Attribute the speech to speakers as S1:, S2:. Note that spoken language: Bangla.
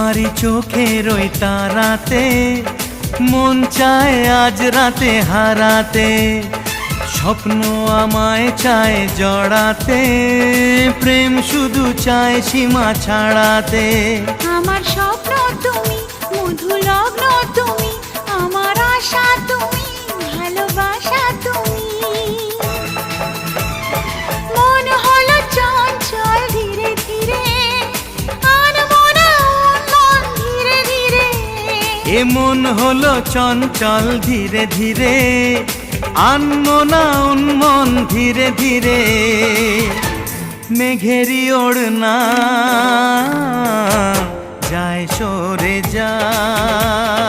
S1: তোমারই চোখের ওই তারাতে মন চায় আজ রাতে হারাতে, স্বপ্ন আমায় চায় জড়াতে, প্রেম শুধু চায় সীমা ছাড়াতে।
S2: আমার স্বপ্ন তুমি, মধু লগ্ন তুমি, আমার আশা তুমি, ভালোবাসা তুমি। মন হলো চঞ্চল ধীরে ধীরে, আনমনা মন ধীরে ধীরে।
S1: এ মন হলো চঞ্চল ধীরে ধীরে, আনমনা উন্মন ধীরে ধীরে। মেঘেরি ওড়না যায় সরে যায়।